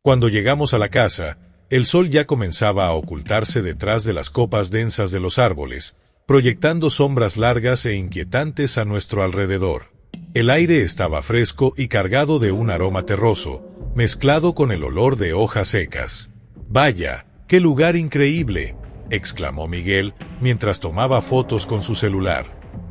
Cuando llegamos a la casa, el sol ya comenzaba a ocultarse detrás de las copas densas de los árboles, proyectando sombras largas e inquietantes a nuestro alrededor. El aire estaba fresco y cargado de un aroma terroso, mezclado con el olor de hojas secas. «Vaya, qué lugar increíble», exclamó Miguel mientras tomaba fotos con su celular.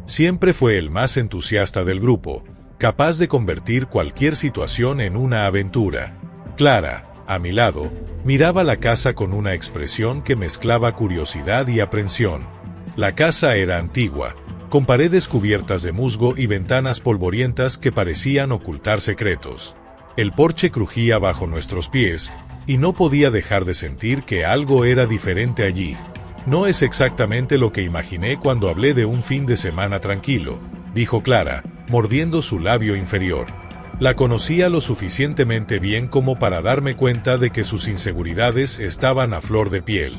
Siempre fue el más entusiasta del grupo, capaz de convertir cualquier situación en una aventura. Clara, a mi lado, miraba la casa con una expresión que mezclaba curiosidad y aprensión. La casa era antigua, con paredes cubiertas de musgo y ventanas polvorientas que parecían ocultar secretos. El porche crujía bajo nuestros pies, y no podía dejar de sentir que algo era diferente allí. «No es exactamente lo que imaginé cuando hablé de un fin de semana tranquilo», dijo Clara, mordiendo su labio inferior. La conocía lo suficientemente bien como para darme cuenta de que sus inseguridades estaban a flor de piel.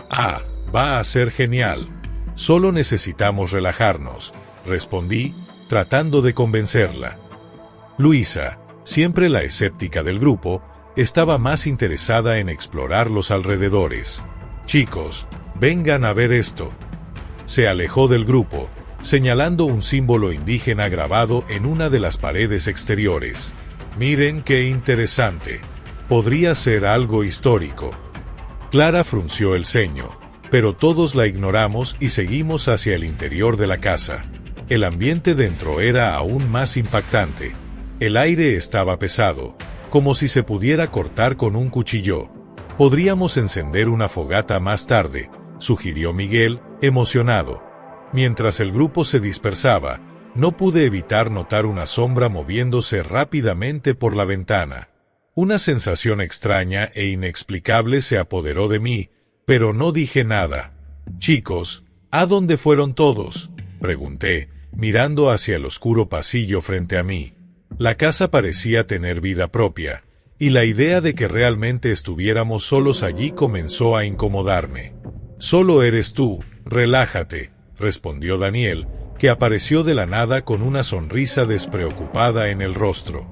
«Ah, va a ser genial. Solo necesitamos relajarnos», respondí, tratando de convencerla. Luisa, siempre la escéptica del grupo, estaba más interesada en explorar los alrededores. «Chicos, vengan a ver esto». Se alejó del grupo, señalando un símbolo indígena grabado en una de las paredes exteriores. «Miren qué interesante. Podría ser algo histórico». Clara frunció el ceño, pero todos la ignoramos y seguimos hacia el interior de la casa. El ambiente dentro era aún más impactante. El aire estaba pesado, como si se pudiera cortar con un cuchillo. «Podríamos encender una fogata más tarde», sugirió Miguel, emocionado. Mientras el grupo se dispersaba, no pude evitar notar una sombra moviéndose rápidamente por la ventana. Una sensación extraña e inexplicable se apoderó de mí, pero no dije nada. «Chicos, ¿a dónde fueron todos?», pregunté, mirando hacia el oscuro pasillo frente a mí. La casa parecía tener vida propia, y la idea de que realmente estuviéramos solos allí comenzó a incomodarme. «Solo eres tú, relájate», respondió Daniel, que apareció de la nada con una sonrisa despreocupada en el rostro.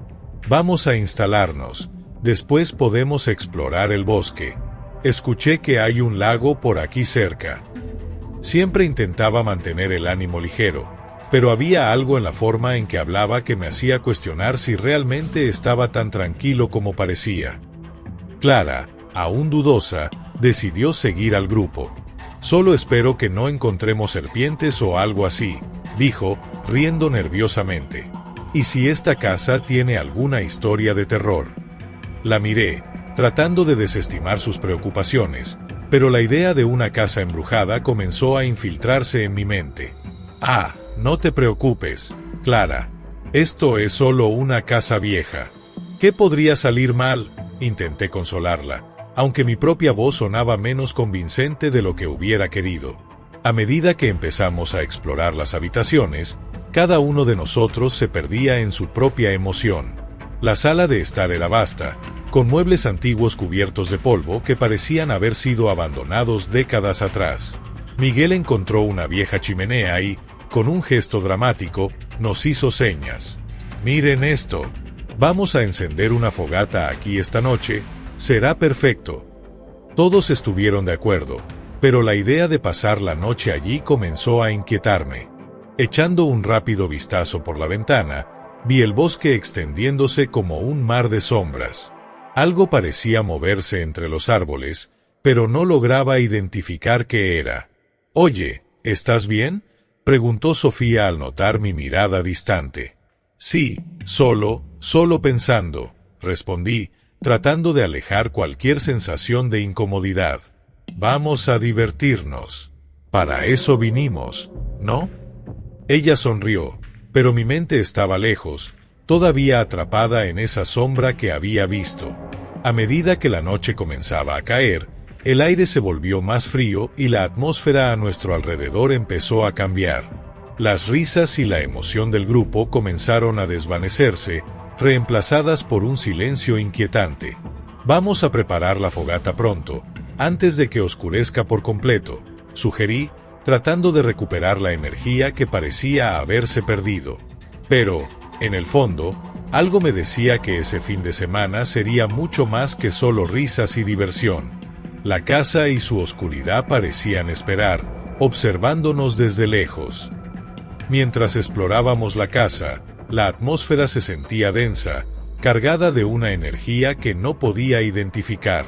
«Vamos a instalarnos, después podemos explorar el bosque. Escuché que hay un lago por aquí cerca». Siempre intentaba mantener el ánimo ligero, pero había algo en la forma en que hablaba que me hacía cuestionar si realmente estaba tan tranquilo como parecía. Clara, aún dudosa, decidió seguir al grupo. «Solo espero que no encontremos serpientes o algo así», dijo, riendo nerviosamente. «¿Y si esta casa tiene alguna historia de terror?». La miré, tratando de desestimar sus preocupaciones, pero la idea de una casa embrujada comenzó a infiltrarse en mi mente. «Ah, no te preocupes, Clara. Esto es solo una casa vieja. ¿Qué podría salir mal?», intenté consolarla, aunque mi propia voz sonaba menos convincente de lo que hubiera querido. A medida que empezamos a explorar las habitaciones, cada uno de nosotros se perdía en su propia emoción. La sala de estar era vasta, con muebles antiguos cubiertos de polvo que parecían haber sido abandonados décadas atrás. Miguel encontró una vieja chimenea y, con un gesto dramático, nos hizo señas. «Miren esto. Vamos a encender una fogata aquí esta noche. Será perfecto». Todos estuvieron de acuerdo, pero la idea de pasar la noche allí comenzó a inquietarme. Echando un rápido vistazo por la ventana, vi el bosque extendiéndose como un mar de sombras. Algo parecía moverse entre los árboles, pero no lograba identificar qué era. «Oye, ¿estás bien?», preguntó Sofía al notar mi mirada distante. «Sí, solo pensando», respondí, tratando de alejar cualquier sensación de incomodidad. «Vamos a divertirnos. Para eso vinimos, ¿no?». Ella sonrió, pero mi mente estaba lejos, todavía atrapada en esa sombra que había visto. A medida que la noche comenzaba a caer, el aire se volvió más frío y la atmósfera a nuestro alrededor empezó a cambiar. Las risas y la emoción del grupo comenzaron a desvanecerse, reemplazadas por un silencio inquietante. «Vamos a preparar la fogata pronto, antes de que oscurezca por completo», sugerí, tratando de recuperar la energía que parecía haberse perdido. Pero, en el fondo, Algo me decía que ese fin de semana sería mucho más que solo risas y diversión. La casa y su oscuridad parecían esperar, observándonos desde lejos. Mientras explorábamos la casa, la atmósfera se sentía densa, cargada de una energía que no podía identificar.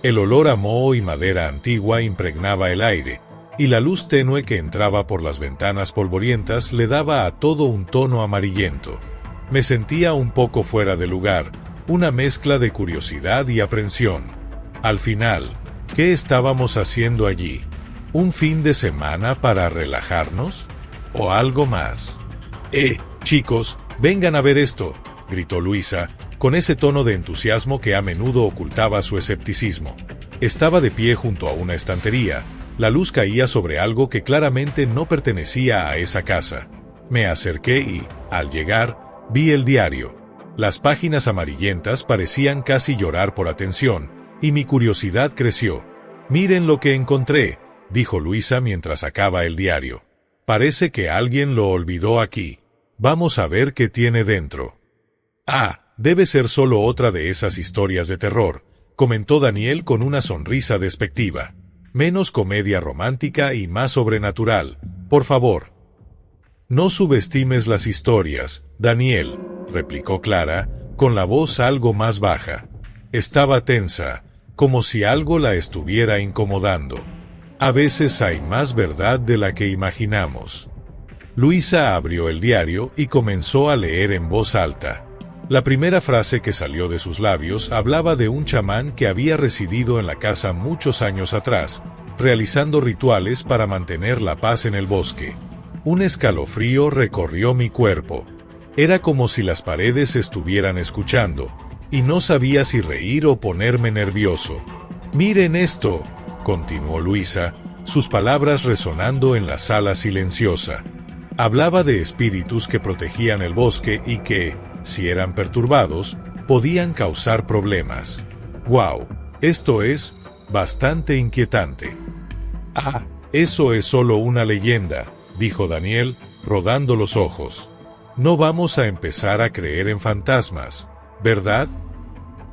El olor a moho y madera antigua impregnaba el aire, y la luz tenue que entraba por las ventanas polvorientas le daba a todo un tono amarillento. Me sentía un poco fuera de lugar, una mezcla de curiosidad y aprensión. Al final, ¿qué estábamos haciendo allí? ¿Un fin de semana para relajarnos? ¿O algo más? Chicos, vengan a ver esto, gritó Luisa, con ese tono de entusiasmo que a menudo ocultaba su escepticismo. Estaba de pie junto a una estantería. La luz caía sobre algo que claramente no pertenecía a esa casa. Me acerqué y, al llegar, vi el diario. Las páginas amarillentas parecían casi llorar por atención, y mi curiosidad creció. «Miren lo que encontré», dijo Luisa mientras sacaba el diario. «Parece que alguien lo olvidó aquí. Vamos a ver qué tiene dentro». Debe ser solo otra de esas historias de terror, comentó Daniel con una sonrisa despectiva. Menos comedia romántica y más sobrenatural, por favor. No subestimes las historias, Daniel, replicó Clara, con la voz algo más baja. Estaba tensa, como si algo la estuviera incomodando. A veces hay más verdad de la que imaginamos. Luisa abrió el diario y comenzó a leer en voz alta. La primera frase que salió de sus labios hablaba de un chamán que había residido en la casa muchos años atrás, realizando rituales para mantener la paz en el bosque. Un escalofrío recorrió mi cuerpo. Era como si las paredes estuvieran escuchando, y no sabía si reír o ponerme nervioso. «Miren esto», continuó Luisa, sus palabras resonando en la sala silenciosa. Hablaba de espíritus que protegían el bosque y que, si eran perturbados, podían causar problemas. «¡Guau! Esto es bastante inquietante». Eso es solo una leyenda», dijo Daniel, rodando los ojos. «No vamos a empezar a creer en fantasmas, ¿verdad?»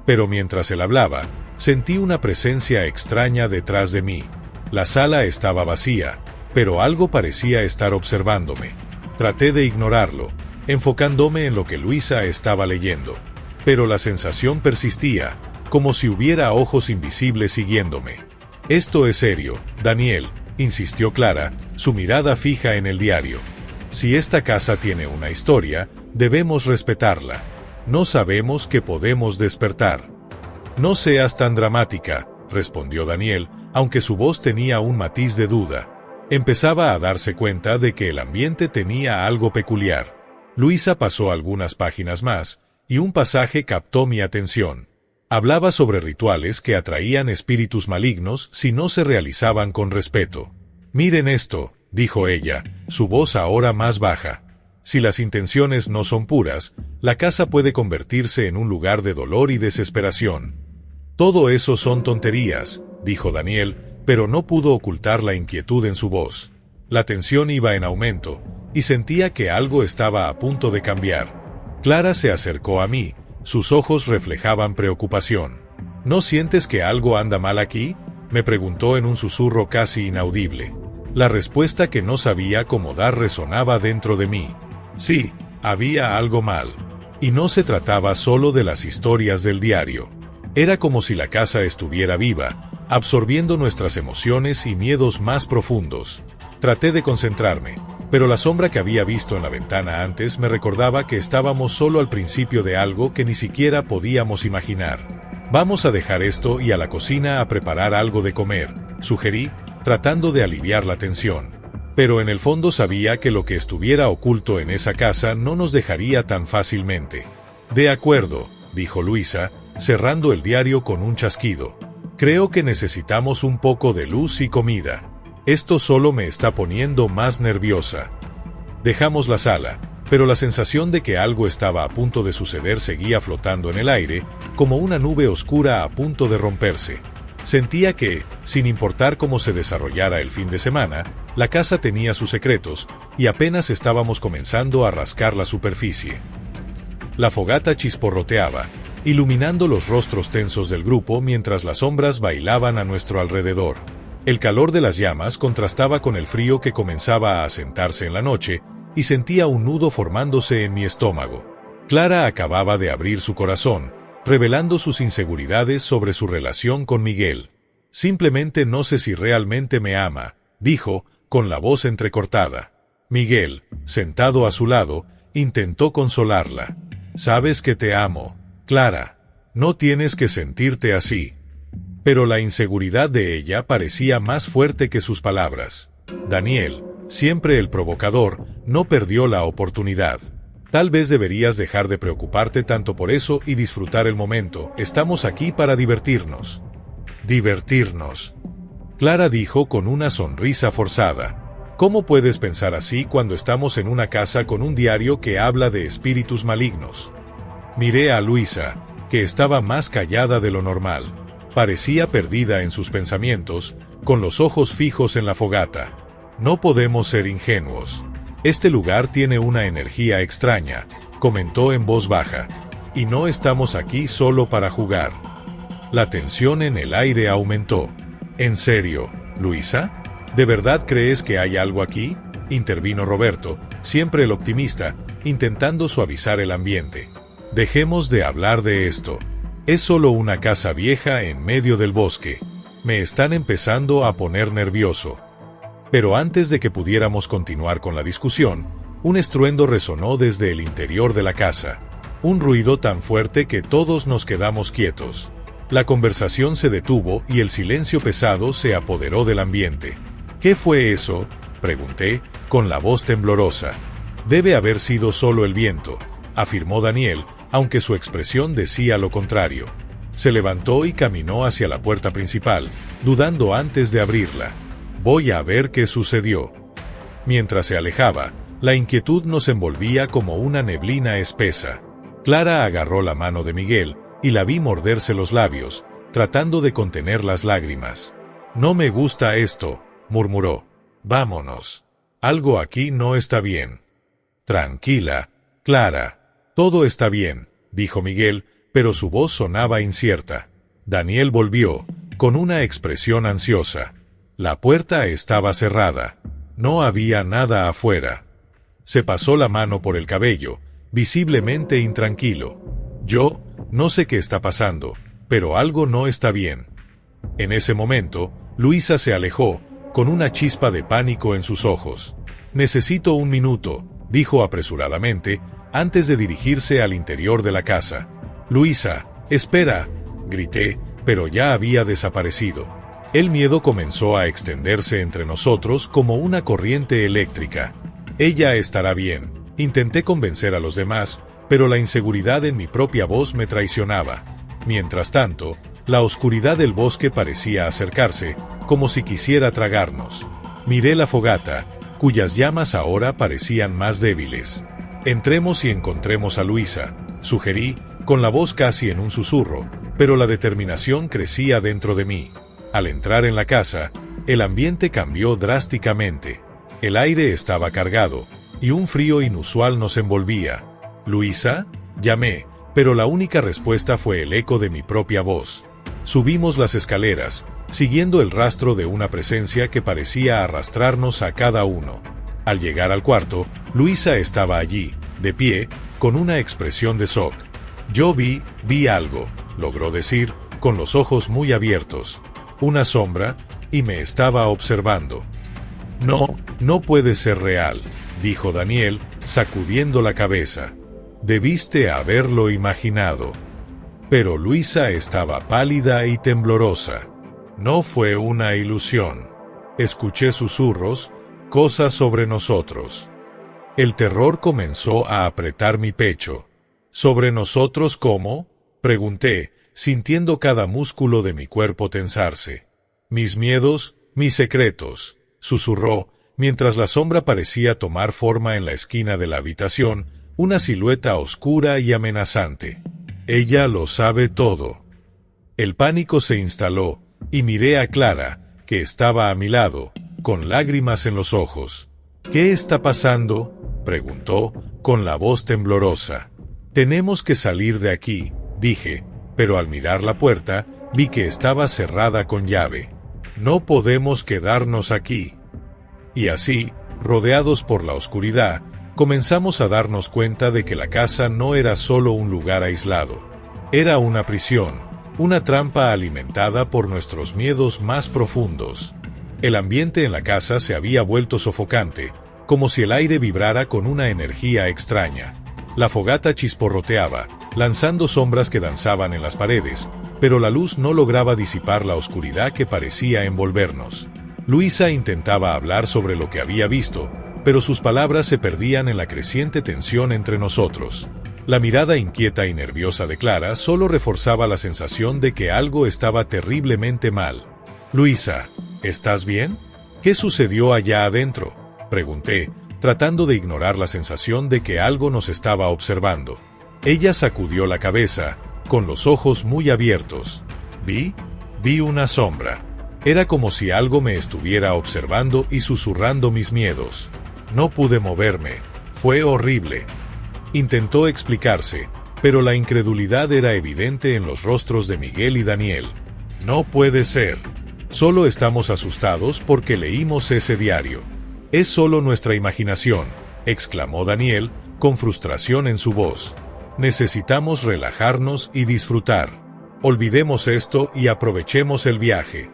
Pero mientras él hablaba, sentí una presencia extraña detrás de mí. La sala estaba vacía, pero algo parecía estar observándome. Traté de ignorarlo, enfocándome en lo que Luisa estaba leyendo. Pero la sensación persistía, como si hubiera ojos invisibles siguiéndome. «Esto es serio, Daniel», insistió Clara, su mirada fija en el diario. «Si esta casa tiene una historia, debemos respetarla. No sabemos qué podemos despertar». «No seas tan dramática», respondió Daniel, aunque su voz tenía un matiz de duda. Empezaba a darse cuenta de que el ambiente tenía algo peculiar. Luisa pasó algunas páginas más, y un pasaje captó mi atención. Hablaba sobre rituales que atraían espíritus malignos si no se realizaban con respeto. «Miren esto», dijo ella, su voz ahora más baja. «Si las intenciones no son puras, la casa puede convertirse en un lugar de dolor y desesperación». «Todo eso son tonterías», dijo Daniel, pero no pudo ocultar la inquietud en su voz. La tensión iba en aumento, y sentía que algo estaba a punto de cambiar. Clara se acercó a mí, sus ojos reflejaban preocupación. «¿No sientes que algo anda mal aquí?», me preguntó en un susurro casi inaudible. La respuesta que no sabía cómo dar resonaba dentro de mí. Sí, había algo mal. Y no se trataba solo de las historias del diario. Era como si la casa estuviera viva, absorbiendo nuestras emociones y miedos más profundos. Traté de concentrarme, pero la sombra que había visto en la ventana antes me recordaba que estábamos solo al principio de algo que ni siquiera podíamos imaginar. «Vamos a dejar esto y a la cocina a preparar algo de comer», sugerí, tratando de aliviar la tensión. Pero en el fondo sabía que lo que estuviera oculto en esa casa no nos dejaría tan fácilmente. «De acuerdo», dijo Luisa, cerrando el diario con un chasquido. «Creo que necesitamos un poco de luz y comida. Esto solo me está poniendo más nerviosa». Dejamos la sala, pero la sensación de que algo estaba a punto de suceder seguía flotando en el aire, como una nube oscura a punto de romperse. Sentía que, sin importar cómo se desarrollara el fin de semana, la casa tenía sus secretos, y apenas estábamos comenzando a rascar la superficie. La fogata chisporroteaba, iluminando los rostros tensos del grupo mientras las sombras bailaban a nuestro alrededor. El calor de las llamas contrastaba con el frío que comenzaba a asentarse en la noche, y sentía un nudo formándose en mi estómago. Clara acababa de abrir su corazón, revelando sus inseguridades sobre su relación con Miguel. «Simplemente no sé si realmente me ama», dijo, con la voz entrecortada. Miguel, sentado a su lado, intentó consolarla. «Sabes que te amo, Clara. No tienes que sentirte así». Pero la inseguridad de ella parecía más fuerte que sus palabras. Daniel, siempre el provocador, no perdió la oportunidad. «Tal vez deberías dejar de preocuparte tanto por eso y disfrutar el momento. Estamos aquí para divertirnos». «Divertirnos», Clara dijo con una sonrisa forzada. «¿Cómo puedes pensar así cuando estamos en una casa con un diario que habla de espíritus malignos?» Miré a Luisa, que estaba más callada de lo normal. Parecía perdida en sus pensamientos, con los ojos fijos en la fogata. «No podemos ser ingenuos. Este lugar tiene una energía extraña», comentó en voz baja. «Y no estamos aquí solo para jugar». La tensión en el aire aumentó. «¿En serio, Luisa? ¿De verdad crees que hay algo aquí?», intervino Roberto, siempre el optimista, intentando suavizar el ambiente. «Dejemos de hablar de esto. Es solo una casa vieja en medio del bosque. Me están empezando a poner nervioso». Pero antes de que pudiéramos continuar con la discusión, un estruendo resonó desde el interior de la casa. Un ruido tan fuerte que todos nos quedamos quietos. La conversación se detuvo y el silencio pesado se apoderó del ambiente. «¿Qué fue eso?», pregunté, con la voz temblorosa. «Debe haber sido solo el viento», afirmó Daniel, aunque su expresión decía lo contrario. Se levantó y caminó hacia la puerta principal, dudando antes de abrirla. «Voy a ver qué sucedió». Mientras se alejaba, la inquietud nos envolvía como una neblina espesa. Clara agarró la mano de Miguel, y la vi morderse los labios, tratando de contener las lágrimas. «No me gusta esto», murmuró. «Vámonos. Algo aquí no está bien». «Tranquila, Clara. Todo está bien», dijo Miguel, pero su voz sonaba incierta. Daniel volvió, con una expresión ansiosa. La puerta estaba cerrada. No había nada afuera. Se pasó la mano por el cabello, visiblemente intranquilo. «Yo, no sé qué está pasando, pero algo no está bien». En ese momento, Luisa se alejó, con una chispa de pánico en sus ojos. «Necesito un minuto», dijo apresuradamente, antes de dirigirse al interior de la casa. «Luisa, espera», grité, pero ya había desaparecido. El miedo comenzó a extenderse entre nosotros como una corriente eléctrica. «Ella estará bien», intenté convencer a los demás, pero la inseguridad en mi propia voz me traicionaba. Mientras tanto, la oscuridad del bosque parecía acercarse, como si quisiera tragarnos. Miré la fogata, cuyas llamas ahora parecían más débiles. «Entremos y encontremos a Luisa», sugerí, con la voz casi en un susurro, pero la determinación crecía dentro de mí. Al entrar en la casa, el ambiente cambió drásticamente. El aire estaba cargado, y un frío inusual nos envolvía. «¿Luisa?», llamé, pero la única respuesta fue el eco de mi propia voz. Subimos las escaleras, siguiendo el rastro de una presencia que parecía arrastrarnos a cada uno. Al llegar al cuarto, Luisa estaba allí, de pie, con una expresión de shock. «Yo vi algo», logró decir, con los ojos muy abiertos. «Una sombra, y me estaba observando». No puede ser real», dijo Daniel, sacudiendo la cabeza. «Debiste haberlo imaginado». Pero Luisa estaba pálida y temblorosa. «No fue una ilusión. Escuché susurros, cosas sobre nosotros». El terror comenzó a apretar mi pecho. «¿Sobre nosotros cómo?», pregunté, sintiendo cada músculo de mi cuerpo tensarse. «Mis miedos, mis secretos», susurró, mientras la sombra parecía tomar forma en la esquina de la habitación, una silueta oscura y amenazante. «Ella lo sabe todo». El pánico se instaló, y miré a Clara, que estaba a mi lado, con lágrimas en los ojos. «¿Qué está pasando?», preguntó, con la voz temblorosa. Tenemos que salir de aquí, dije, pero al mirar la puerta, vi que estaba cerrada con llave. No podemos quedarnos aquí. Y así, rodeados por la oscuridad, comenzamos a darnos cuenta de que la casa no era solo un lugar aislado. Era una prisión, una trampa alimentada por nuestros miedos más profundos. El ambiente en la casa se había vuelto sofocante, como si el aire vibrara con una energía extraña. La fogata chisporroteaba, lanzando sombras que danzaban en las paredes, pero la luz no lograba disipar la oscuridad que parecía envolvernos. Luisa intentaba hablar sobre lo que había visto, pero sus palabras se perdían en la creciente tensión entre nosotros. La mirada inquieta y nerviosa de Clara solo reforzaba la sensación de que algo estaba terriblemente mal. «Luisa, ¿estás bien? ¿Qué sucedió allá adentro?», pregunté, tratando de ignorar la sensación de que algo nos estaba observando. Ella sacudió la cabeza, con los ojos muy abiertos. Vi una sombra. Era como si algo me estuviera observando y susurrando mis miedos. No pude moverme. Fue horrible. Intentó explicarse, pero la incredulidad era evidente en los rostros de Miguel y Daniel. No puede ser. Solo estamos asustados porque leímos ese diario. Es solo nuestra imaginación, exclamó Daniel, con frustración en su voz. Necesitamos relajarnos y disfrutar. Olvidemos esto y aprovechemos el viaje.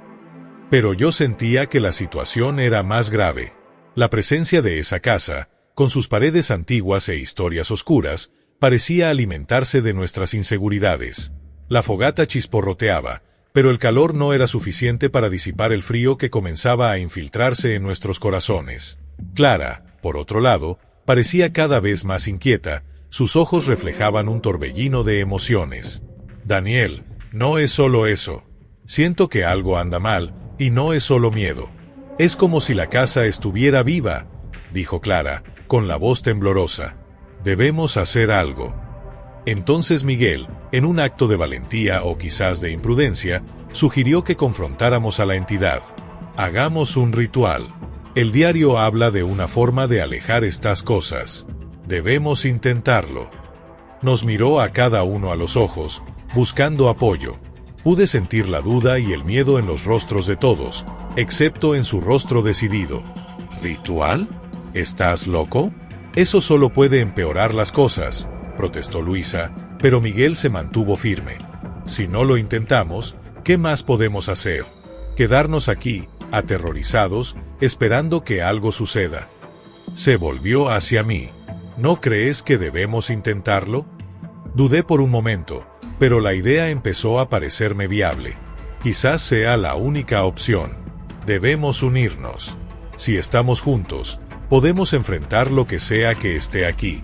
Pero yo sentía que la situación era más grave. La presencia de esa casa, con sus paredes antiguas e historias oscuras, parecía alimentarse de nuestras inseguridades. La fogata chisporroteaba, pero el calor no era suficiente para disipar el frío que comenzaba a infiltrarse en nuestros corazones. Clara, por otro lado, parecía cada vez más inquieta, sus ojos reflejaban un torbellino de emociones. «Daniel, no es solo eso. Siento que algo anda mal, y no es solo miedo. Es como si la casa estuviera viva», dijo Clara, con la voz temblorosa. «Debemos hacer algo». Entonces Miguel, en un acto de valentía o quizás de imprudencia, sugirió que confrontáramos a la entidad. «Hagamos un ritual. El diario habla de una forma de alejar estas cosas. Debemos intentarlo». Nos miró a cada uno a los ojos, buscando apoyo. Pude sentir la duda y el miedo en los rostros de todos, excepto en su rostro decidido. «¿Ritual? ¿Estás loco? Eso solo puede empeorar las cosas», protestó Luisa, pero Miguel se mantuvo firme. «Si no lo intentamos, ¿qué más podemos hacer? Quedarnos aquí, aterrorizados, esperando que algo suceda». Se volvió hacia mí. «¿No crees que debemos intentarlo?». Dudé por un momento, pero la idea empezó a parecerme viable. Quizás sea la única opción. Debemos unirnos. Si estamos juntos, podemos enfrentar lo que sea que esté aquí.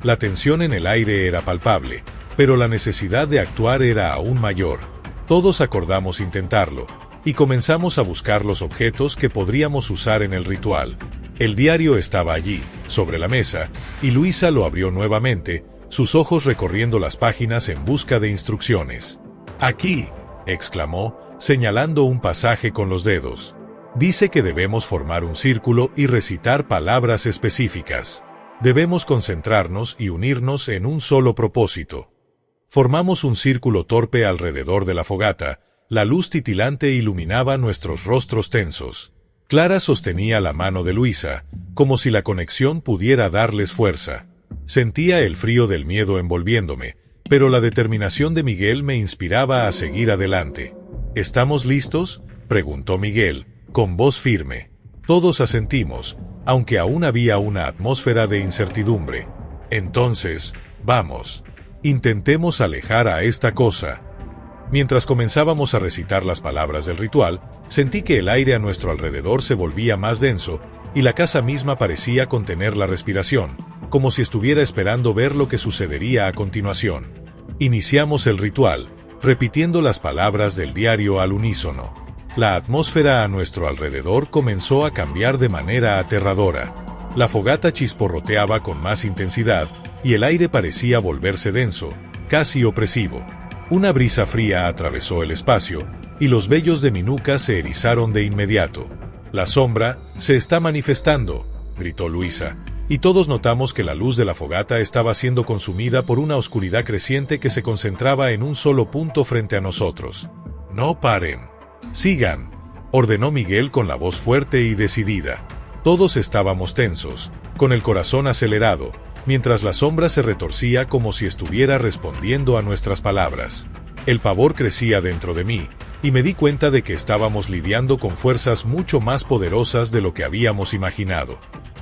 La tensión en el aire era palpable, pero la necesidad de actuar era aún mayor. Todos acordamos intentarlo, y comenzamos a buscar los objetos que podríamos usar en el ritual. El diario estaba allí, sobre la mesa, y Luisa lo abrió nuevamente, sus ojos recorriendo las páginas en busca de instrucciones. «Aquí», exclamó, señalando un pasaje con los dedos. «Dice que debemos formar un círculo y recitar palabras específicas. Debemos concentrarnos y unirnos en un solo propósito». Formamos un círculo torpe alrededor de la fogata, la luz titilante iluminaba nuestros rostros tensos. Clara sostenía la mano de Luisa, como si la conexión pudiera darles fuerza. Sentía el frío del miedo envolviéndome, pero la determinación de Miguel me inspiraba a seguir adelante. «¿Estamos listos?», preguntó Miguel, con voz firme. Todos asentimos, aunque aún había una atmósfera de incertidumbre. «Entonces, vamos. Intentemos alejar a esta cosa». Mientras comenzábamos a recitar las palabras del ritual, sentí que el aire a nuestro alrededor se volvía más denso, y la casa misma parecía contener la respiración, como si estuviera esperando ver lo que sucedería a continuación. Iniciamos el ritual, repitiendo las palabras del diario al unísono. La atmósfera a nuestro alrededor comenzó a cambiar de manera aterradora. La fogata chisporroteaba con más intensidad, y el aire parecía volverse denso, casi opresivo. Una brisa fría atravesó el espacio, y los vellos de mi nuca se erizaron de inmediato. «La sombra se está manifestando», gritó Luisa, y todos notamos que la luz de la fogata estaba siendo consumida por una oscuridad creciente que se concentraba en un solo punto frente a nosotros. «No paren. Sigan», ordenó Miguel con la voz fuerte y decidida. Todos estábamos tensos, con el corazón acelerado, mientras la sombra se retorcía como si estuviera respondiendo a nuestras palabras. El pavor crecía dentro de mí, y me di cuenta de que estábamos lidiando con fuerzas mucho más poderosas de lo que habíamos imaginado.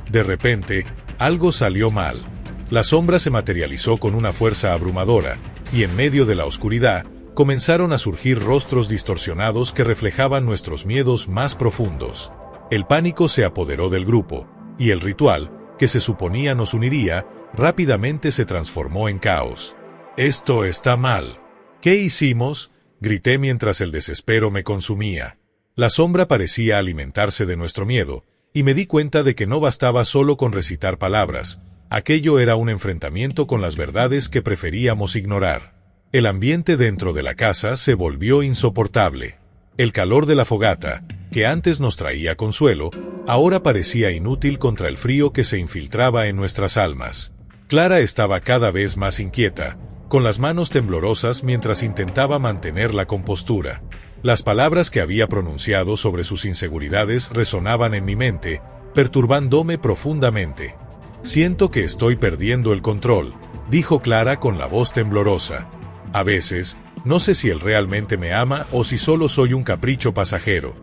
De repente, algo salió mal. La sombra se materializó con una fuerza abrumadora, y en medio de la oscuridad, comenzaron a surgir rostros distorsionados que reflejaban nuestros miedos más profundos. El pánico se apoderó del grupo, y el ritual, que se suponía nos uniría, rápidamente se transformó en caos. «Esto está mal». «¿Qué hicimos?», grité mientras el desespero me consumía. La sombra parecía alimentarse de nuestro miedo, y me di cuenta de que no bastaba solo con recitar palabras. Aquello era un enfrentamiento con las verdades que preferíamos ignorar. El ambiente dentro de la casa se volvió insoportable. El calor de la fogata, que antes nos traía consuelo, ahora parecía inútil contra el frío que se infiltraba en nuestras almas. Clara estaba cada vez más inquieta, con las manos temblorosas mientras intentaba mantener la compostura. Las palabras que había pronunciado sobre sus inseguridades resonaban en mi mente, perturbándome profundamente. «Siento que estoy perdiendo el control», dijo Clara con la voz temblorosa. «A veces, no sé si él realmente me ama o si solo soy un capricho pasajero».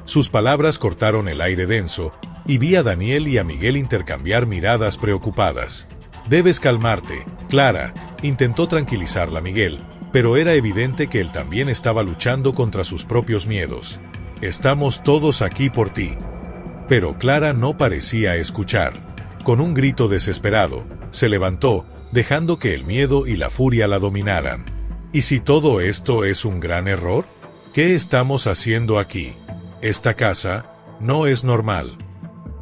Sus palabras cortaron el aire denso, y vi a Daniel y a Miguel intercambiar miradas preocupadas. «Debes calmarte, Clara», intentó tranquilizarla Miguel, pero era evidente que él también estaba luchando contra sus propios miedos. «Estamos todos aquí por ti». Pero Clara no parecía escuchar. Con un grito desesperado, se levantó, dejando que el miedo y la furia la dominaran. ¿Y si todo esto es un gran error? ¿Qué estamos haciendo aquí? Esta casa no es normal.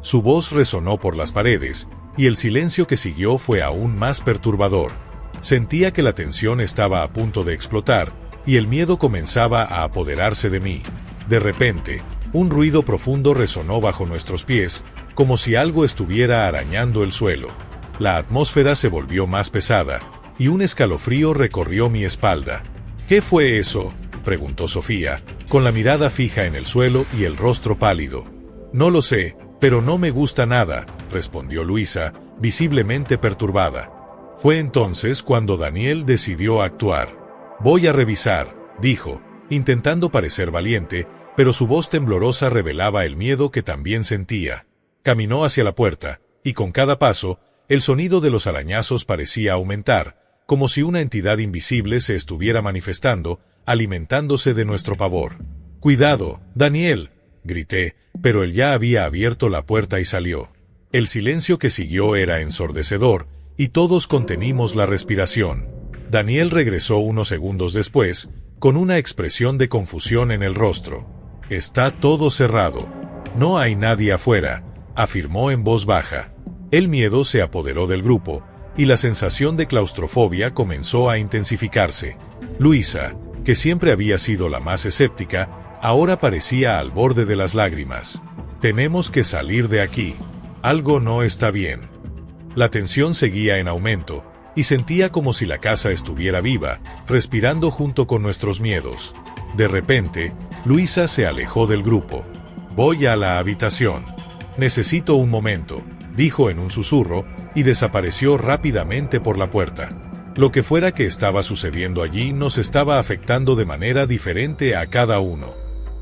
Su voz resonó por las paredes, y el silencio que siguió fue aún más perturbador. Sentía que la tensión estaba a punto de explotar, y el miedo comenzaba a apoderarse de mí. De repente, un ruido profundo resonó bajo nuestros pies, como si algo estuviera arañando el suelo. La atmósfera se volvió más pesada, y un escalofrío recorrió mi espalda. «¿Qué fue eso?», preguntó Sofía, con la mirada fija en el suelo y el rostro pálido. «No lo sé, pero no me gusta nada», respondió Luisa, visiblemente perturbada. Fue entonces cuando Daniel decidió actuar. «Voy a revisar», dijo, intentando parecer valiente, pero su voz temblorosa revelaba el miedo que también sentía. Caminó hacia la puerta, y con cada paso, el sonido de los arañazos parecía aumentar, como si una entidad invisible se estuviera manifestando, alimentándose de nuestro pavor. «Cuidado, Daniel», grité, pero él ya había abierto la puerta y salió. El silencio que siguió era ensordecedor, y todos contenimos la respiración. Daniel regresó unos segundos después, con una expresión de confusión en el rostro. «Está todo cerrado. No hay nadie afuera», afirmó en voz baja. El miedo se apoderó del grupo, y la sensación de claustrofobia comenzó a intensificarse. Luisa, que siempre había sido la más escéptica, ahora parecía al borde de las lágrimas. «Tenemos que salir de aquí. Algo no está bien». La tensión seguía en aumento, y sentía como si la casa estuviera viva, respirando junto con nuestros miedos. De repente, Luisa se alejó del grupo. «Voy a la habitación. Necesito un momento», dijo en un susurro, y desapareció rápidamente por la puerta. Lo que fuera que estaba sucediendo allí nos estaba afectando de manera diferente a cada uno.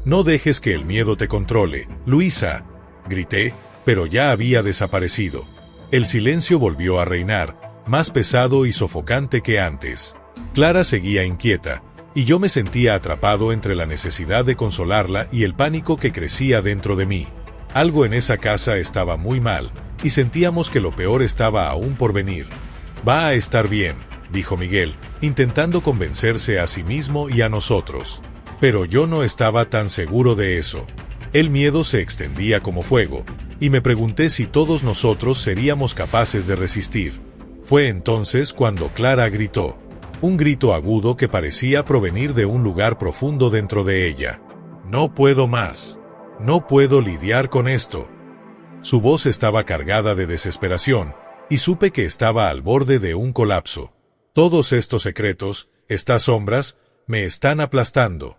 «No dejes que el miedo te controle, Luisa», grité, pero ya había desaparecido. El silencio volvió a reinar, más pesado y sofocante que antes. Clara seguía inquieta, y yo me sentía atrapado entre la necesidad de consolarla y el pánico que crecía dentro de mí. Algo en esa casa estaba muy mal, y sentíamos que lo peor estaba aún por venir. «Va a estar bien», dijo Miguel, intentando convencerse a sí mismo y a nosotros. Pero yo no estaba tan seguro de eso. El miedo se extendía como fuego, y me pregunté si todos nosotros seríamos capaces de resistir. Fue entonces cuando Clara gritó, un grito agudo que parecía provenir de un lugar profundo dentro de ella. «No puedo más. No puedo lidiar con esto». Su voz estaba cargada de desesperación, y supe que estaba al borde de un colapso. Todos estos secretos, estas sombras, me están aplastando.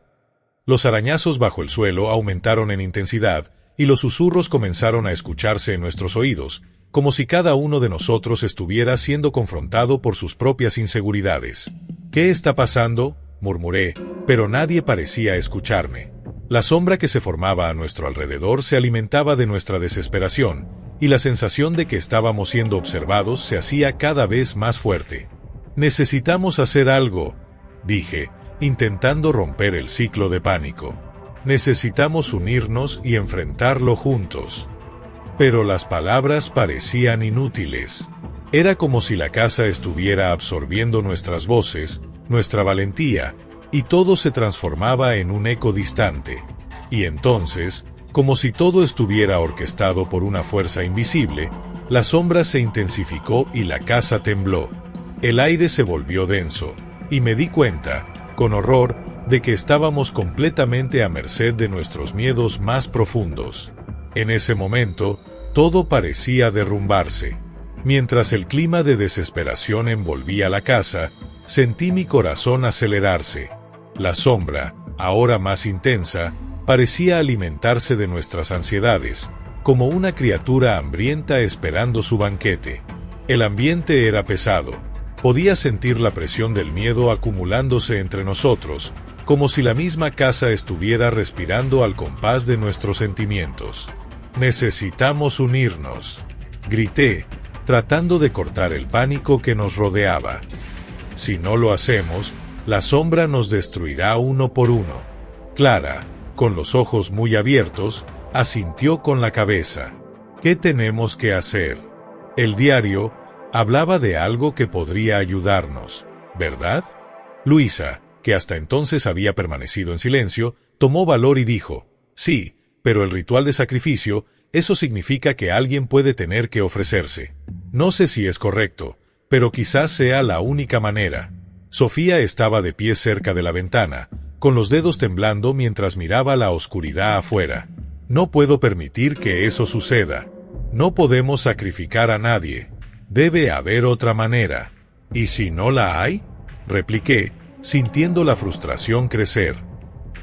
Los arañazos bajo el suelo aumentaron en intensidad, y los susurros comenzaron a escucharse en nuestros oídos, como si cada uno de nosotros estuviera siendo confrontado por sus propias inseguridades. «¿Qué está pasando?», murmuré, pero nadie parecía escucharme. La sombra que se formaba a nuestro alrededor se alimentaba de nuestra desesperación, y la sensación de que estábamos siendo observados se hacía cada vez más fuerte. «Necesitamos hacer algo», dije, intentando romper el ciclo de pánico. «Necesitamos unirnos y enfrentarlo juntos». Pero las palabras parecían inútiles. Era como si la casa estuviera absorbiendo nuestras voces, nuestra valentía, y todo se transformaba en un eco distante. Y entonces, como si todo estuviera orquestado por una fuerza invisible, la sombra se intensificó y la casa tembló. El aire se volvió denso, y me di cuenta, con horror, de que estábamos completamente a merced de nuestros miedos más profundos. En ese momento, todo parecía derrumbarse. Mientras el clima de desesperación envolvía la casa, sentí mi corazón acelerarse. La sombra, ahora más intensa, parecía alimentarse de nuestras ansiedades, como una criatura hambrienta esperando su banquete. El ambiente era pesado. Podía sentir la presión del miedo acumulándose entre nosotros, como si la misma casa estuviera respirando al compás de nuestros sentimientos. «Necesitamos unirnos», grité, tratando de cortar el pánico que nos rodeaba. «Si no lo hacemos, la sombra nos destruirá uno por uno». Clara, con los ojos muy abiertos, asintió con la cabeza. «¿Qué tenemos que hacer?». El diario hablaba de algo que podría ayudarnos, ¿verdad? Luisa, que hasta entonces había permanecido en silencio, tomó valor y dijo, «Sí, pero el ritual de sacrificio, eso significa que alguien puede tener que ofrecerse. No sé si es correcto, pero quizás sea la única manera». Sofía estaba de pie cerca de la ventana, con los dedos temblando mientras miraba la oscuridad afuera. «No puedo permitir que eso suceda. No podemos sacrificar a nadie. Debe haber otra manera». «¿Y si no la hay?», repliqué, sintiendo la frustración crecer.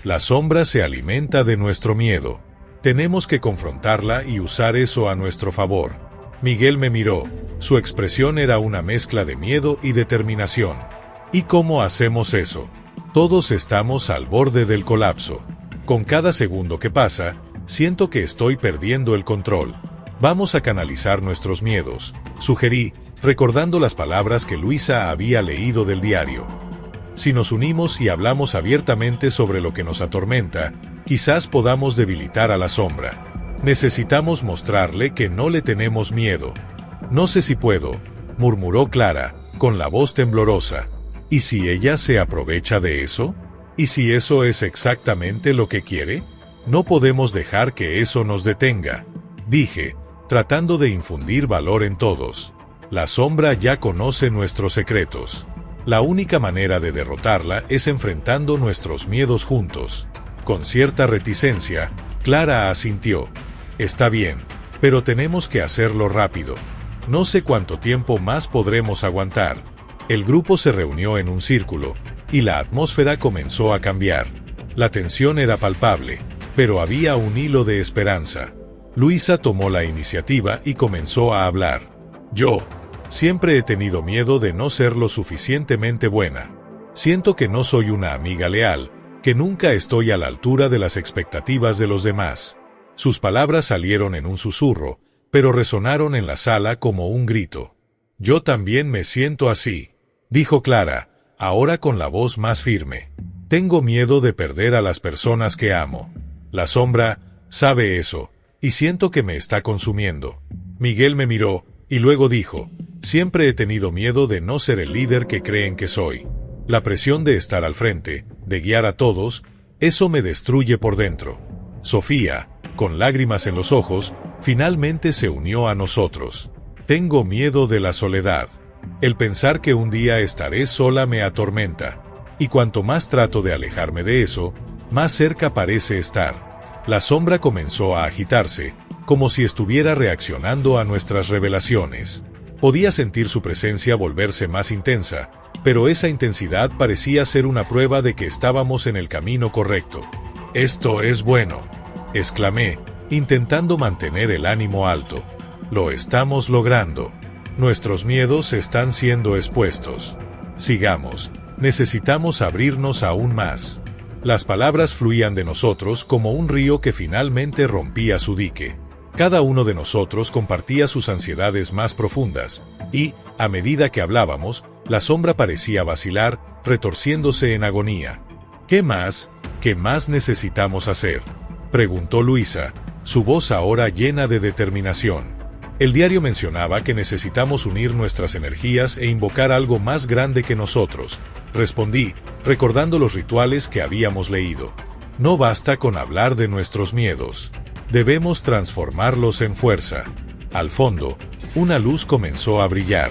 «La sombra se alimenta de nuestro miedo. Tenemos que confrontarla y usar eso a nuestro favor». Miguel me miró. Su expresión era una mezcla de miedo y determinación. «¿Y cómo hacemos eso?». «Todos estamos al borde del colapso. Con cada segundo que pasa, siento que estoy perdiendo el control. Vamos a canalizar nuestros miedos», sugerí, recordando las palabras que Luisa había leído del diario. «Si nos unimos y hablamos abiertamente sobre lo que nos atormenta, quizás podamos debilitar a la sombra. Necesitamos mostrarle que no le tenemos miedo». «No sé si puedo», murmuró Clara, con la voz temblorosa. «¿Y si ella se aprovecha de eso? ¿Y si eso es exactamente lo que quiere? No podemos dejar que eso nos detenga», dije, tratando de infundir valor en todos. «La sombra ya conoce nuestros secretos. La única manera de derrotarla es enfrentando nuestros miedos juntos». Con cierta reticencia, Clara asintió. «Está bien, pero tenemos que hacerlo rápido. No sé cuánto tiempo más podremos aguantar». El grupo se reunió en un círculo, y la atmósfera comenzó a cambiar. La tensión era palpable, pero había un hilo de esperanza. Luisa tomó la iniciativa y comenzó a hablar. «Yo siempre he tenido miedo de no ser lo suficientemente buena. Siento que no soy una amiga leal, que nunca estoy a la altura de las expectativas de los demás». Sus palabras salieron en un susurro, pero resonaron en la sala como un grito. «Yo también me siento así», dijo Clara, ahora con la voz más firme. «Tengo miedo de perder a las personas que amo. La sombra sabe eso, y siento que me está consumiendo». Miguel me miró, y luego dijo, «Siempre he tenido miedo de no ser el líder que creen que soy. La presión de estar al frente, de guiar a todos, eso me destruye por dentro». Sofía, con lágrimas en los ojos, finalmente se unió a nosotros. «Tengo miedo de la soledad. El pensar que un día estaré sola me atormenta. Y cuanto más trato de alejarme de eso, más cerca parece estar». La sombra comenzó a agitarse, como si estuviera reaccionando a nuestras revelaciones. Podía sentir su presencia volverse más intensa, pero esa intensidad parecía ser una prueba de que estábamos en el camino correcto. «Esto es bueno», exclamé, intentando mantener el ánimo alto. «Lo estamos logrando. Nuestros miedos están siendo expuestos. Sigamos, necesitamos abrirnos aún más». Las palabras fluían de nosotros como un río que finalmente rompía su dique. Cada uno de nosotros compartía sus ansiedades más profundas, y, a medida que hablábamos, la sombra parecía vacilar, retorciéndose en agonía. ¿Qué más necesitamos hacer?», preguntó Luisa, su voz ahora llena de determinación. El diario mencionaba que necesitamos unir nuestras energías e invocar algo más grande que nosotros, respondí, recordando los rituales que habíamos leído. No basta con hablar de nuestros miedos. Debemos transformarlos en fuerza. Al fondo, una luz comenzó a brillar.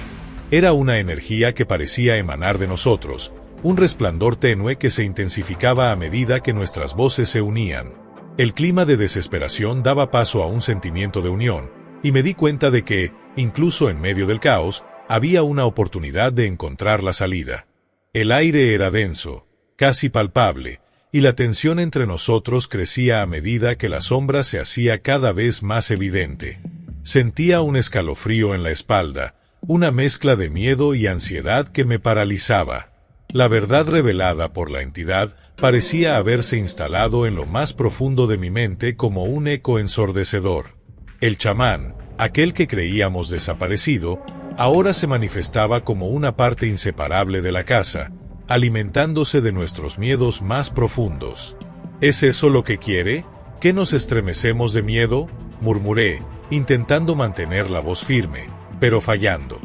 Era una energía que parecía emanar de nosotros, un resplandor tenue que se intensificaba a medida que nuestras voces se unían. El clima de desesperación daba paso a un sentimiento de unión, y me di cuenta de que, incluso en medio del caos, había una oportunidad de encontrar la salida. El aire era denso, casi palpable, y la tensión entre nosotros crecía a medida que la sombra se hacía cada vez más evidente. Sentía un escalofrío en la espalda, una mezcla de miedo y ansiedad que me paralizaba. La verdad revelada por la entidad parecía haberse instalado en lo más profundo de mi mente como un eco ensordecedor. El chamán, aquel que creíamos desaparecido, ahora se manifestaba como una parte inseparable de la casa, alimentándose de nuestros miedos más profundos. ¿Es eso lo que quiere? ¿Que nos estremecemos de miedo?, murmuré, intentando mantener la voz firme, pero fallando.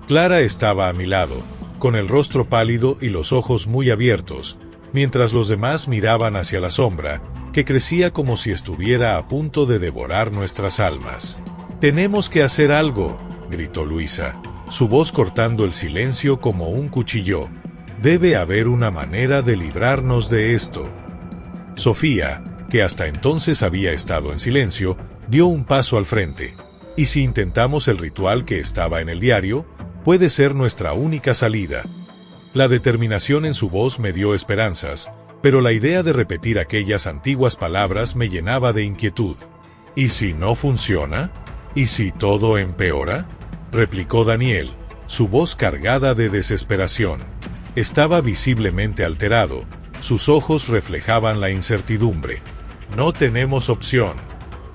Clara estaba a mi lado, con el rostro pálido y los ojos muy abiertos, mientras los demás miraban hacia la sombra, que crecía como si estuviera a punto de devorar nuestras almas. «Tenemos que hacer algo», gritó Luisa, su voz cortando el silencio como un cuchillo. «Debe haber una manera de librarnos de esto». Sofía, que hasta entonces había estado en silencio, dio un paso al frente. «¿Y si intentamos el ritual que estaba en el diario? Puede ser nuestra única salida». La determinación en su voz me dio esperanzas, pero la idea de repetir aquellas antiguas palabras me llenaba de inquietud. «¿Y si no funciona? ¿Y si todo empeora?», replicó Daniel, su voz cargada de desesperación. Estaba visiblemente alterado, sus ojos reflejaban la incertidumbre. «No tenemos opción.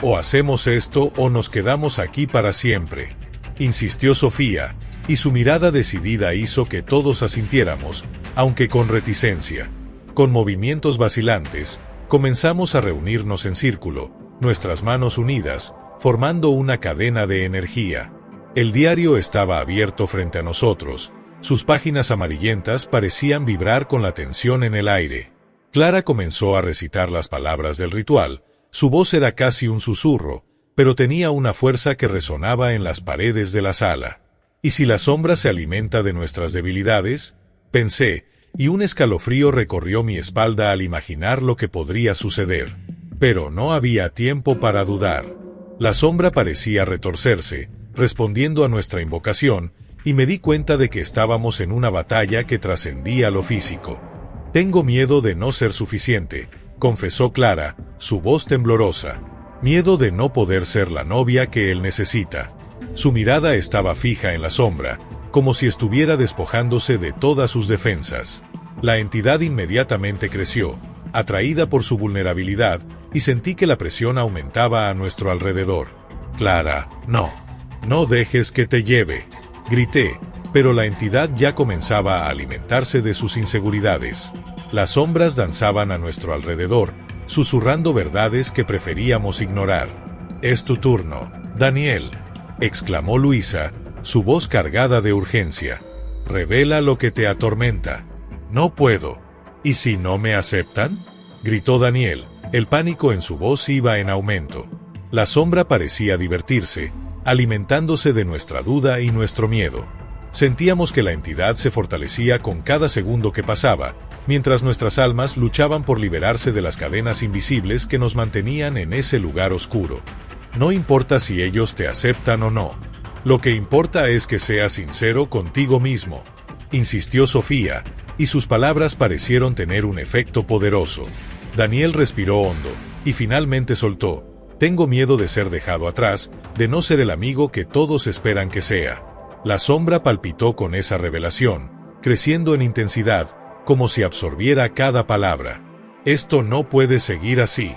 O hacemos esto o nos quedamos aquí para siempre», insistió Sofía, y su mirada decidida hizo que todos asintiéramos, aunque con reticencia. Con movimientos vacilantes, comenzamos a reunirnos en círculo, nuestras manos unidas, formando una cadena de energía. El diario estaba abierto frente a nosotros, sus páginas amarillentas parecían vibrar con la tensión en el aire. Clara comenzó a recitar las palabras del ritual, su voz era casi un susurro, pero tenía una fuerza que resonaba en las paredes de la sala. ¿Y si la sombra se alimenta de nuestras debilidades?, pensé, y un escalofrío recorrió mi espalda al imaginar lo que podría suceder. Pero no había tiempo para dudar. La sombra parecía retorcerse, respondiendo a nuestra invocación, y me di cuenta de que estábamos en una batalla que trascendía lo físico. «Tengo miedo de no ser suficiente», confesó Clara, su voz temblorosa. «Miedo de no poder ser la novia que él necesita». Su mirada estaba fija en la sombra, como si estuviera despojándose de todas sus defensas. La entidad inmediatamente creció, atraída por su vulnerabilidad, y sentí que la presión aumentaba a nuestro alrededor. «Clara, no dejes que te lleve», grité, pero la entidad ya comenzaba a alimentarse de sus inseguridades. Las sombras danzaban a nuestro alrededor, susurrando verdades que preferíamos ignorar. «Es tu turno, Daniel», exclamó Luisa, su voz cargada de urgencia. «Revela lo que te atormenta». «No puedo». «¿Y si no me aceptan?», gritó Daniel, el pánico en su voz iba en aumento. La sombra parecía divertirse, alimentándose de nuestra duda y nuestro miedo. Sentíamos que la entidad se fortalecía con cada segundo que pasaba, mientras nuestras almas luchaban por liberarse de las cadenas invisibles que nos mantenían en ese lugar oscuro. No importa si ellos te aceptan o no. Lo que importa es que seas sincero contigo mismo, insistió Sofía, y sus palabras parecieron tener un efecto poderoso. Daniel respiró hondo, y finalmente soltó: tengo miedo de ser dejado atrás, de no ser el amigo que todos esperan que sea. La sombra palpitó con esa revelación, creciendo en intensidad, como si absorbiera cada palabra. Esto no puede seguir así,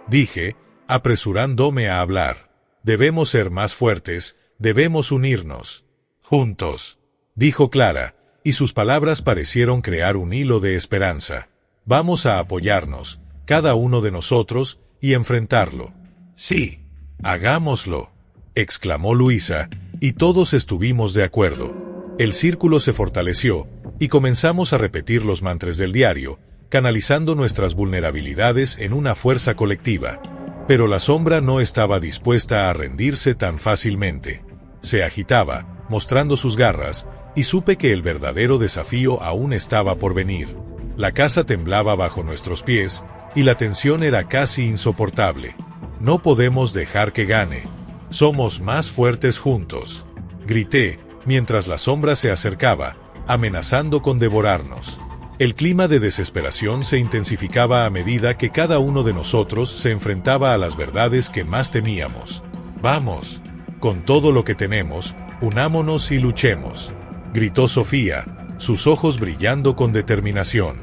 dije, apresurándome a hablar. Debemos ser más fuertes, debemos unirnos. Juntos, dijo Clara, y sus palabras parecieron crear un hilo de esperanza. Vamos a apoyarnos, cada uno de nosotros, y enfrentarlo. Sí, hagámoslo, exclamó Luisa, y todos estuvimos de acuerdo. El círculo se fortaleció, y comenzamos a repetir los mantras del diario, canalizando nuestras vulnerabilidades en una fuerza colectiva. Pero la sombra no estaba dispuesta a rendirse tan fácilmente. Se agitaba, mostrando sus garras, y supe que el verdadero desafío aún estaba por venir. La casa temblaba bajo nuestros pies, y la tensión era casi insoportable. No podemos dejar que gane. Somos más fuertes juntos, grité, mientras la sombra se acercaba, amenazando con devorarnos. El clima de desesperación se intensificaba a medida que cada uno de nosotros se enfrentaba a las verdades que más temíamos. Vamos, con todo lo que tenemos, unámonos y luchemos, gritó Sofía, sus ojos brillando con determinación.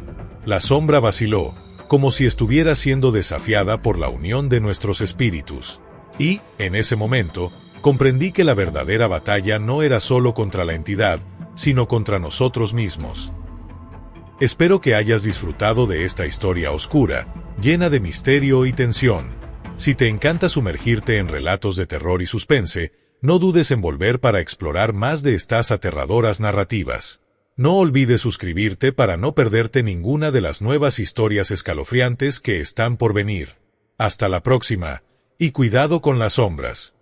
La sombra vaciló, como si estuviera siendo desafiada por la unión de nuestros espíritus. Y, en ese momento, comprendí que la verdadera batalla no era solo contra la entidad, sino contra nosotros mismos. Espero que hayas disfrutado de esta historia oscura, llena de misterio y tensión. Si te encanta sumergirte en relatos de terror y suspense, no dudes en volver para explorar más de estas aterradoras narrativas. No olvides suscribirte para no perderte ninguna de las nuevas historias escalofriantes que están por venir. Hasta la próxima, y cuidado con las sombras.